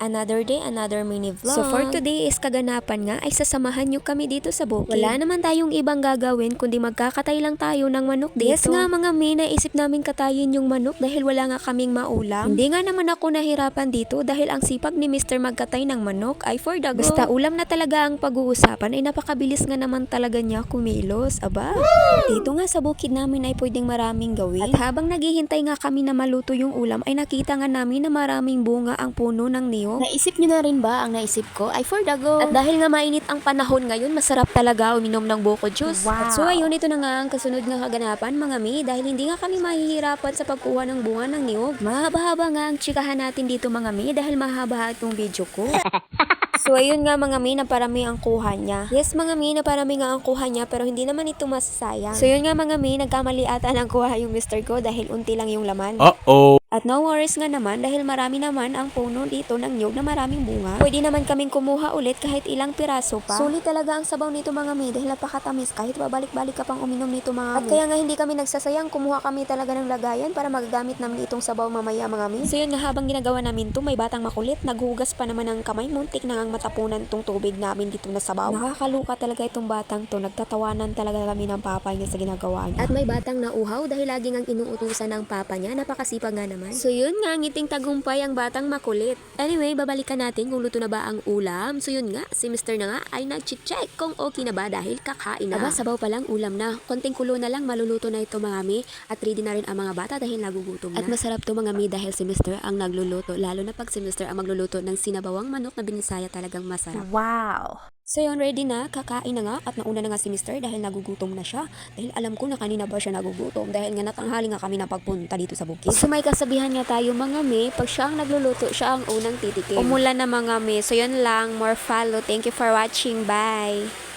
Another day, another mini vlog. So for today is kaganapan nga ay sasamahan nyo kami dito sa bukid. Wala naman tayong ibang gagawin kundi magkakatay lang tayo ng manok dito. Yes nga mga mi, naisip namin katayin yung manok dahil wala nga kaming maulam. Hindi nga naman ako nahirapan dito dahil ang sipag ni Mr. magkatay ng manok ay for the go. Basta ulam na talaga ang pag-uusapan ay napakabilis nga naman talaga niya kumilos. Aba, dito nga sa bukid namin ay pwedeng maraming gawin. At habang naghihintay nga kami na maluto yung ulam ay nakita nga namin na maraming bunga ang puno ng niyog. Naisip nyo na rin ba ang naisip ko ay for the go. At dahil nga mainit ang panahon ngayon, masarap talaga uminom ng buko juice. Wow. At so ayun, ito na nga ang kasunod nga kaganapan mga mi, dahil hindi nga kami mahihirapan sa pagkuha ng bunga ng niyog. Mahaba-haba nga ang tsikahan natin dito mga mi dahil mahaba itong video ko. So ayun nga mga mi, naparami ang kuha niya. Yes mga mi, naparami nga ang kuha niya pero hindi naman ito masasayang. So yun nga mga mi, nagkamali ata ng kuha yung Mr. ko dahil unti lang yung laman. Uh-oh. At no worries nga naman dahil marami naman ang puno dito ng niyog na maraming bunga. Pwede naman kaming kumuha ulit kahit ilang piraso pa. Sulit talaga ang sabaw nito mga mi dahil napakatamis kahit babalik-balik ka pang uminom nito mga mi. At kaya nga hindi kami nagsasayang, kumuha kami talaga ng lagayan para magagamit namin itong sabaw mamaya mga mi. So yun nga, habang ginagawa namin to, may batang makulit, naghugas pa naman ng kamay, muntik na ang matapunan tong tubig namin dito na sabaw. Nakakaluka talaga itong batang to, nagtatawanan talaga kami ng papa niya sa ginagawa niya. At may batang nauhaw dahil laging ang inuutusan ng papa niya, napakasipag nga naman. So yun nga, ngiting tagumpay ang batang makulit. Anyway, babalikan natin kung luto na ba ang ulam. So yun nga, si Mr. na nga ay nag-check kung okay na ba dahil kakain na. Aba, sabaw pa lang, ulam na. Konting kulo na lang, maluluto na ito mga mi. At ready na rin ang mga bata dahil nagugutom na. At masarap to mga mi dahil si Mr. ang nagluluto. Lalo na pag si Mr. ang magluluto ng sinabawang manok na binisaya, talagang masarap. Wow! So yun, ready na, kakain na nga at nauna na nga si Mr. dahil nagugutom na siya. Dahil alam ko na kanina ba siya nagugutom dahil nga natanghali nga kami na pagpunta dito sa bukid. So may kasabihan nga tayo mga me, pag siya ang nagluluto, siya ang unang titikim. Umulan na mga me. So yun lang, more follow. Thank you for watching. Bye!